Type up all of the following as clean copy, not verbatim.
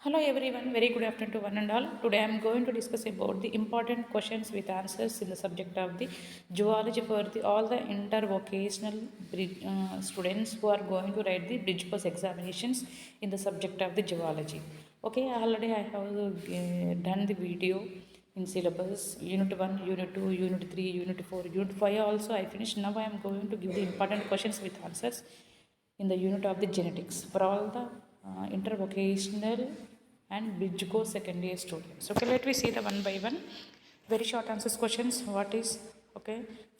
Hello everyone, very good afternoon to one and all. Today I am going to discuss about the important questions with answers in the subject of the zoology for all the intervocational students who are going to write the bridge course examinations in the subject of the zoology. Okay, already I have done the video in syllabus unit 1, unit 2, unit 3, unit 4, unit 5 also I finished. Now I am going to give the important questions with answers in the unit of the genetics for all the intervocational and bridge course second year students. Okay, let me see the one by one. Very short answers questions. What is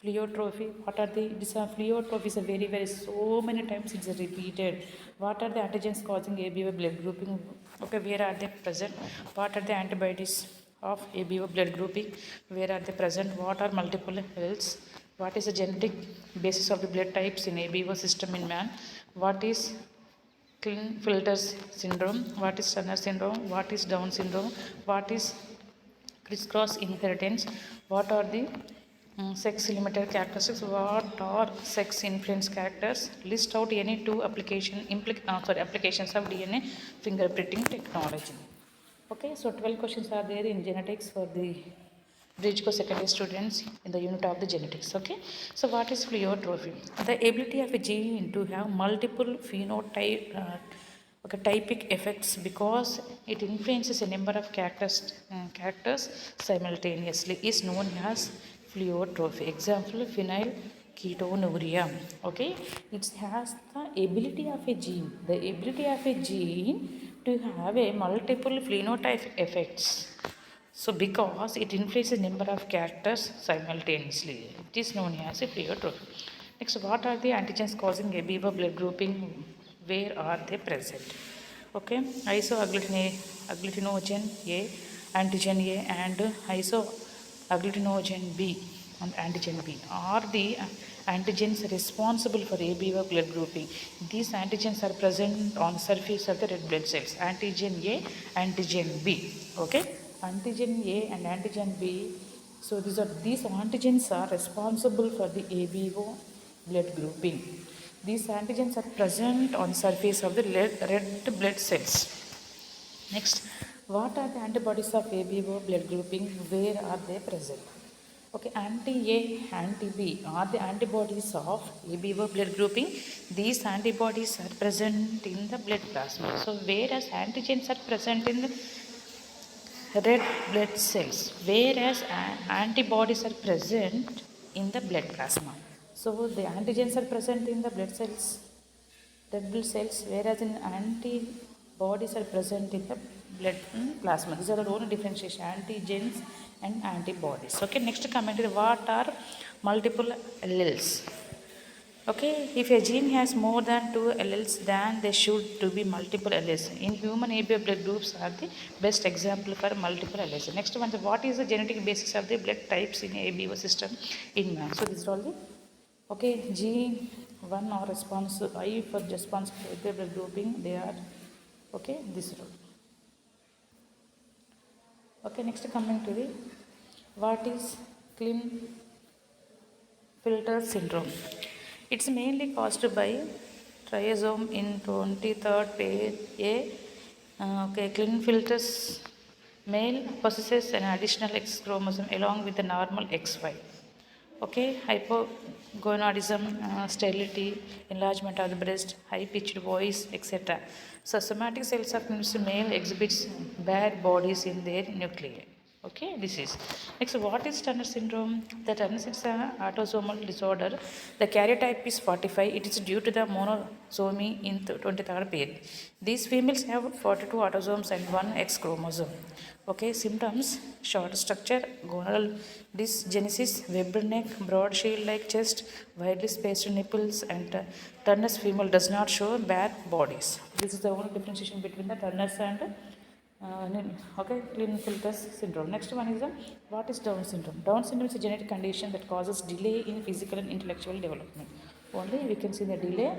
Fluorotrophy? What are the this Fluorotrophy is a very so many times it's repeated. What are the antigens causing ABO blood grouping? Okay, where are they present? What are the antibodies of ABO blood grouping? Where are they present? What are multiple cells? What is the genetic basis of the blood types in ABO system in man? What is Klinefelter syndrome? What is Turner syndrome? What is Down syndrome? What is crisscross inheritance? What are the sex limited characteristics? What are sex influence characters? List out any two applications of DNA fingerprinting technology. Okay, so 12 questions are there in genetics for the bridge course secondary students in the unit of the genetics. Okay, so what is Fluorotrophy? The ability of a gene to have multiple phenotype typic effects because it influences a number of characters simultaneously is known as Fluorotrophy. Example, phenylketonuria. Okay, it has the ability of a gene. The ability of a gene to have a multiple phenotype effects. So because it influences number of characters simultaneously, it is known as a pleiotrophy. Next, what are the antigens causing amoeba blood grouping? Where are they present? Okay, isoagglutinogen A, antigen A, and isoagglutinogen B and antigen B are the antigens responsible for amoeba blood grouping. These antigens are present on surface of the red blood cells. Antigen A, antigen B. Okay, antigen A and antigen B. So these antigens are responsible for the ABO blood grouping. These antigens are present on surface of the red blood cells. Next, what are the antibodies of ABO blood grouping? Where are they present? Okay, anti-A, anti-B are the antibodies of ABO blood grouping. These antibodies are present in the blood plasma. So, whereas antigens are present in the red blood cells, whereas antibodies are present in the blood plasma. So the antigens are present in the blood cells, red blood cells, whereas in antibodies are present in the blood plasma. These are the only differentiation, antigens and antibodies. Okay, next comment is what are multiple alleles? Okay, if a gene has more than two alleles, then there should to be multiple alleles. In human, ABO blood groups are the best example for multiple alleles. Next one, what is the genetic basis of the blood types in ABO system in man? So this is all the gene one or response I for response to ABO blood grouping. They are this row. Okay, next coming to the what is Klinefelter syndrome. It's mainly caused by triosome in 23rd pair A. Klinefelter's male possesses an additional X chromosome along with the normal XY. Okay, hypogonadism, sterility, enlargement of the breast, high-pitched voice, etc. So, somatic cells of male exhibits bare bodies in their nuclei. Okay, this is. Next, what is Turner syndrome? The Turner syndrome is an autosomal disorder. The karyotype is 45. It is due to the monosomy in 23rd pair. These females have 42 autosomes and 1 X chromosome. Okay, symptoms: short structure, gonadal dysgenesis, webbed neck, broad shield-like chest, widely spaced nipples, and Turner's female does not show bare bodies. This is the only differentiation between the Turner's and Klinefelter syndrome. Next one is what is Down syndrome? Down syndrome is a genetic condition that causes delay in physical and intellectual development. Only we can see the delay.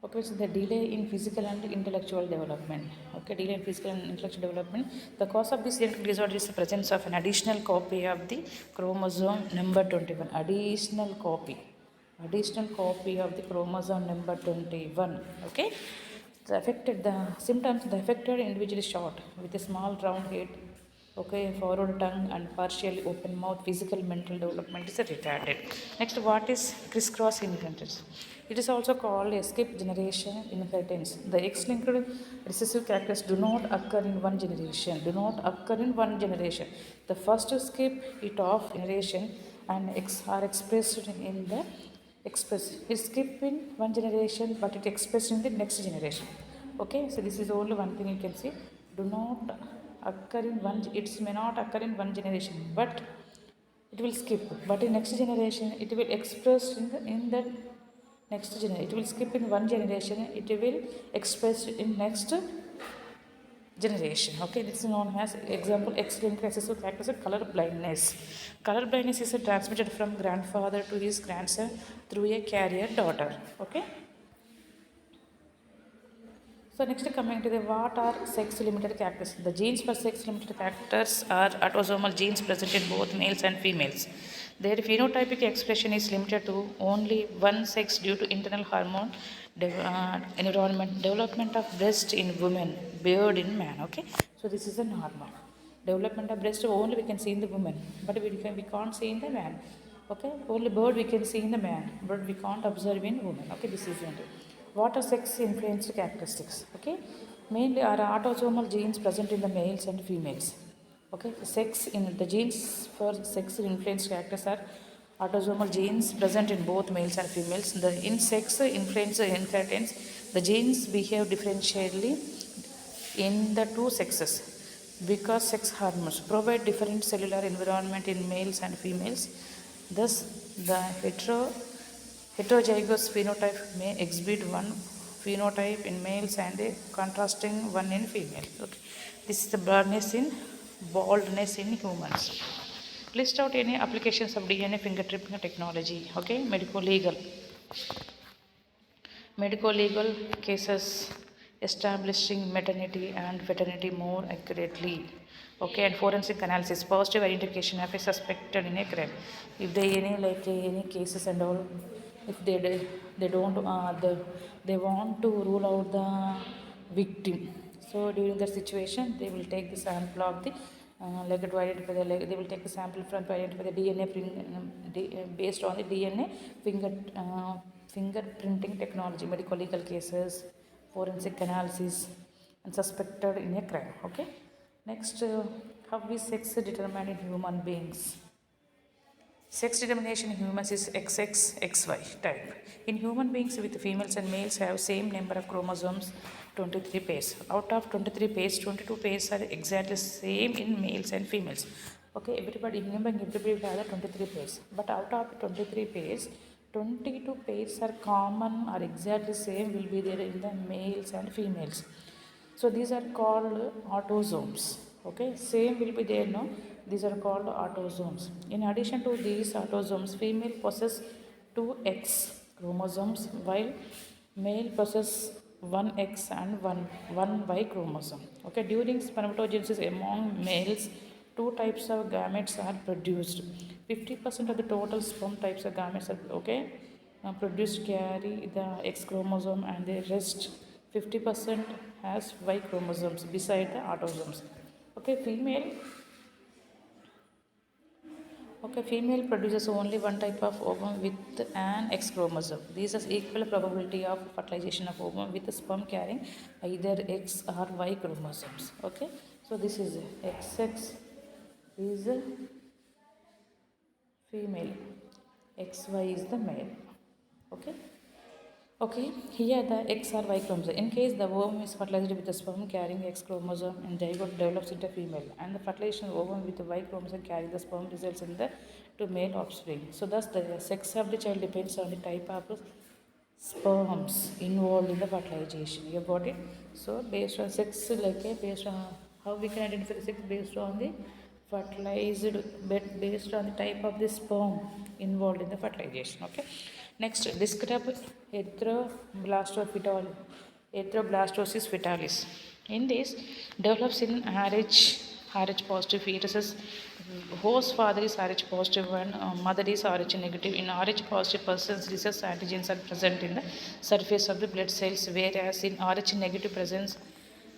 Okay, so the delay in physical and intellectual development. Okay, delay in physical and intellectual development. The cause of this genetic disorder is the presence of an additional copy of the chromosome number 21. Additional copy of the chromosome number 21. Okay, the symptoms, the affected individual is short with a small round head, okay, forward tongue and partially open mouth. Physical mental development is retarded. Next, what is crisscross inheritance? It is also called a skip generation inheritance. The X-linked recessive characters do not occur in one generation. The first skip it off generation and are expressed in the it skip in one generation but it expressed in the next generation. Okay, so this is only one thing you can see. Do not occur in one, it may not occur in one generation but it will skip, but in next generation it will express in the next generation. It will skip in one generation, it will express in next generation. Okay, this is known as example X-linked recessive characters of color blindness. Color blindness is transmitted from grandfather to his grandson through a carrier daughter. Okay, so next, coming to the what are sex limited characters. The genes for sex limited characters are autosomal genes present in both males and females. Their phenotypic expression is limited to only one sex due to internal hormone environment. Development of breast in women, beard in man. Okay, so this is a normal development of breast only we can see in the woman, but we can't see in the man. Okay, only bird we can see in the man, but we can't observe in woman. Okay, this is only what are sex influenced characteristics. Okay, mainly are autosomal genes present in the males and females. Okay, sex in the genes for sex influenced characters are autosomal genes present in both males and females. The in sex influenced inheritance, the genes behave differentially in the two sexes because sex hormones provide different cellular environment in males and females. Thus, the heterozygous phenotype may exhibit one phenotype in males and a contrasting one in females. Okay. This is the baldness in humans. List out any applications of DNA fingerprinting technology. Okay, medical legal cases establishing maternity and paternity more accurately. Okay, and forensic analysis, positive identification of a suspected in a crime. If they any cases and all, if they don't they want to rule out the victim, so during that situation they will take the sample of the to identify they will take the sample from to identify the based on the DNA fingerprinting technology, medical legal cases, forensic analysis, and suspected in a crime. Okay. Next, how is sex determined in human beings? Sex determination in humans is XX, XY type. In human beings with females and males have same number of chromosomes, 23 pairs. Out of 23 pairs, 22 pairs are exactly same in males and females. Okay, everybody will have 23 pairs. But out of 23 pairs, 22 pairs are common or exactly same will be there in the males and females. So these are called autosomes. Okay, same will be there, no? These are called autosomes. In addition to these autosomes, female possess 2X chromosomes while male possess 1X and 1Y chromosome. Okay, during spermatogenesis among males, two types of gametes are produced. 50% of the total sperm types of gametes are produced carry the X chromosome and the rest 50% has Y chromosomes beside the autosomes. Okay, female produces only one type of ovum with an X chromosome. This is equal probability of fertilization of ovum with a sperm carrying either X or Y chromosomes. Okay, so this is XX is a female, XY is the male. Okay. Okay, here the X or Y chromosome. In case the ovum is fertilized with the sperm carrying X chromosome and zygote develops into female, and the fertilization of ovum with the Y chromosome carrying the sperm results in the two male offspring. So thus the sex of the child depends on the type of sperms involved in the fertilization. You got it? So based on sex, based on how we can identify the sex based on the fertilized, based on the type of the sperm involved in the fertilization. Okay. Next, describe erythroblastosis fetalis. In this, develops in Rh positive fetuses. Host father is Rh positive and mother is Rh negative. In Rh positive persons, rhesus antigens are present in the surface of the blood cells, whereas in Rh negative presence,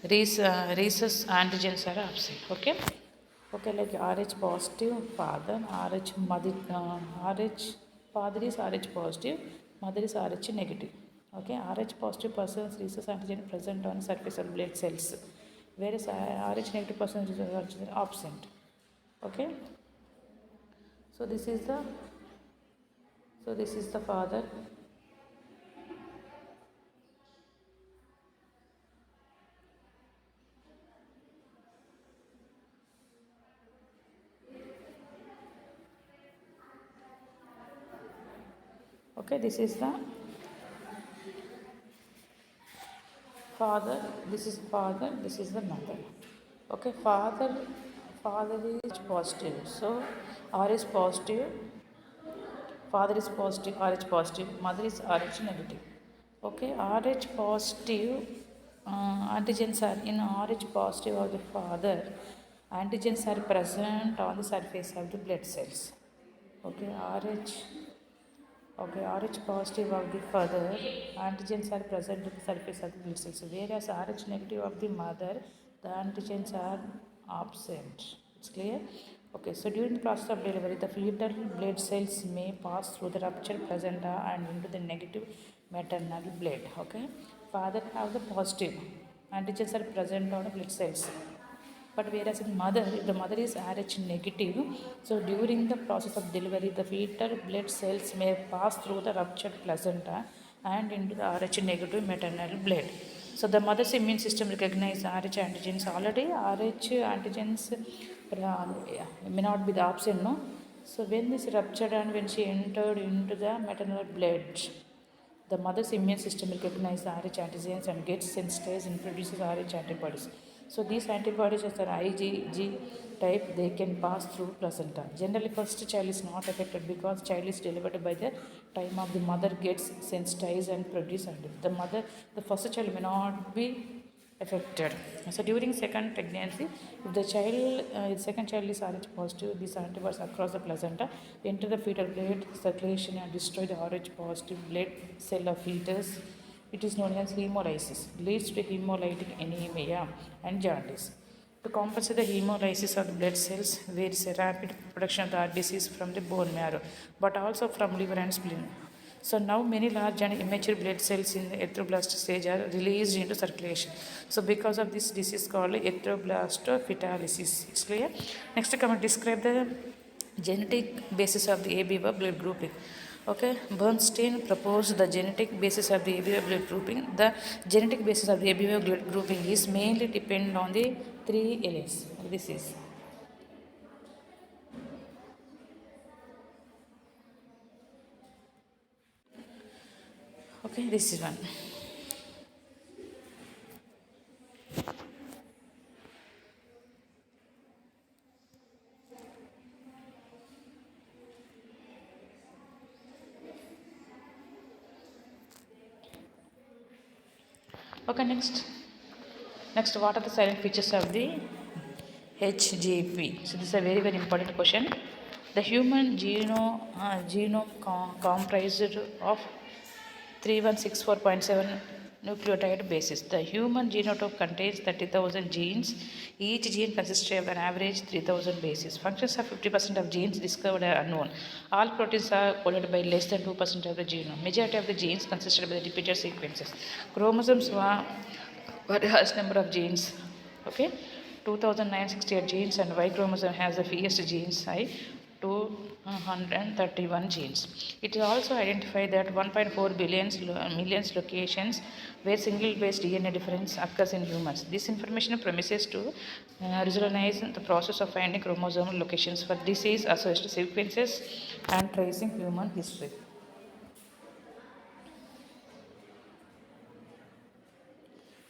rhesus antigens are absent. Okay. Okay, like Rh positive father, Rh mother, Rh father is Rh positive, mother is Rh negative. Okay, Rh positive person's rhesus antigen present on surface of blood cells, whereas Rh negative person's rhesus antigen absent. Okay, so this is the father. Okay, this is the father, this is father, this is the mother. Okay, father is positive, so R is positive, father is positive, Rh positive, mother is Rh negative. Okay, Rh positive antigens are in Rh positive of the father, antigens are present on the surface of the blood cells. Okay, Rh positive of the father, antigens are present at the surface of the blood cells, whereas Rh negative of the mother, the antigens are absent. It's clear? Okay, so during the process of delivery, the fetal blood cells may pass through the ruptured placenta and into the negative maternal blood. Okay, father have the positive, antigens are present on the blood cells. But whereas in mother, if the mother is Rh negative, so during the process of delivery, the fetal blood cells may pass through the ruptured placenta and into the Rh negative maternal blood. So the mother's immune system recognizes Rh antigens already. Rh antigens may not be the absent, no. So when this ruptured and when she entered into the maternal blood, the mother's immune system recognizes the Rh antigens and gets sensitized and produces Rh antibodies. So these antibodies are IgG type, they can pass through placenta. Generally, first child is not affected because child is delivered by the time of the mother gets sensitized and produce antibodies. The first child may not be affected. So during second pregnancy, if the second child is Rh positive, these antibodies across the placenta enter the fetal blood circulation and destroy the Rh positive blood cell of fetus. It is known as hemolysis, leads to hemolytic anemia and jaundice. To compensate the hemolysis of the blood cells, there is a rapid production of the RBCs from the bone marrow, but also from liver and spleen. So now many large and immature blood cells in the erythroblast stage are released into circulation. So because of this disease called erythroblastophetalysis. It's clear? Next, come and describe the genetic basis of the ABV blood grouping. Okay, Bernstein proposed the genetic basis of the ABV blood grouping. The genetic basis of the ABV blood grouping is mainly dependent on the three alleles. This is. Okay, this is one. Okay, next. Next, what are the silent features of the HGP? So this is a very important question. The human genome comprised of 3164.7 nucleotide bases. The human genotype contains 30,000 genes. Each gene consists of an average 3,000 bases. Functions of 50% of genes discovered are unknown. All proteins are coded by less than 2% of the genome. Majority of the genes consisted of the repeated sequences. Chromosomes were highest number of genes. Okay, 2,968 genes, and Y chromosome has the fewest genes, 231 genes. It is also identified that 1.4 millions locations where single base DNA difference occurs in humans. This information promises to revolutionize the process of finding chromosomal locations for disease associated sequences and tracing human history.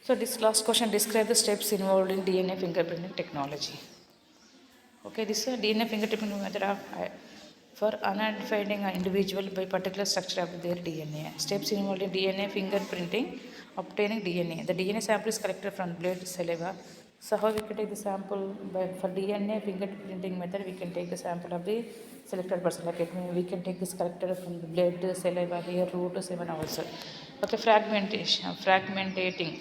So this last question, describe the steps involved in DNA fingerprinting technology. Okay, this is a DNA fingerprinting method of for identifying an individual by particular structure of their DNA. Steps involved in DNA fingerprinting, obtaining DNA. The DNA sample is collected from blood, saliva. So how we can take the sample for DNA fingerprinting method? We can take the sample of the selected person. Like we can take this collected from the blood, saliva, hair, root, semen also. Okay, fragmentating.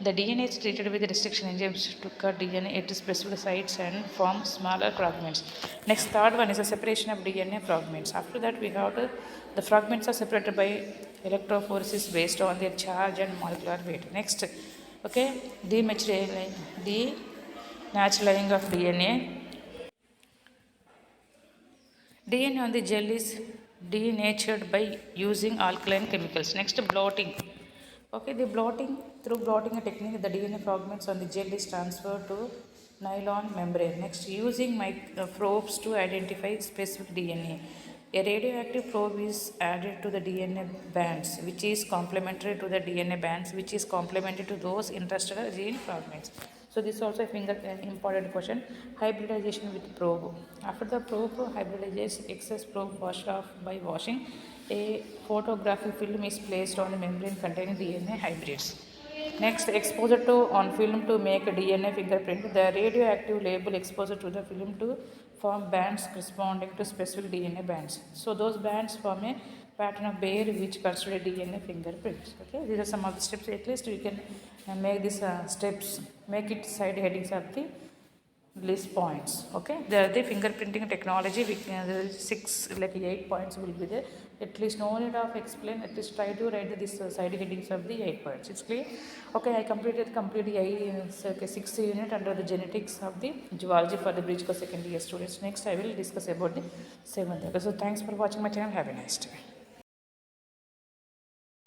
The DNA is treated with restriction enzymes to cut DNA at specific sites and form smaller fragments. Next, third one is the separation of DNA fragments. After that, we have the fragments are separated by electrophoresis based on their charge and molecular weight. Next, okay, denaturing of DNA. DNA on the gel is denatured by using alkaline chemicals. Next, blotting. Okay, the blotting, through blotting technique, the DNA fragments on the gel is transferred to nylon membrane. Next, using probes to identify specific DNA. A radioactive probe is added to the DNA bands, which is complementary to the DNA bands, which is complementary to those interstellar gene fragments. So this is also an important question. Hybridization with probe. After the probe hybridizes, excess probe washed off by washing. A photographic film is placed on the membrane containing DNA hybrids. Next, exposure to on film to make a DNA fingerprint. The radioactive label exposure to the film to form bands corresponding to specific DNA bands. So those bands form a pattern of pair which constitute DNA fingerprints. Okay, these are some of the steps. At least we can make these steps, make it side headings of the list points. Okay, the fingerprinting technology, we can, 8 points will be there. At least no need of explain, at least try to write this side headings of the 8 points. It's clear. Okay, I completed the 6th unit under the genetics of the zoology for the bridge course second year students. Next I will discuss about the 7th. Okay, so thanks for watching my channel. Have a nice day.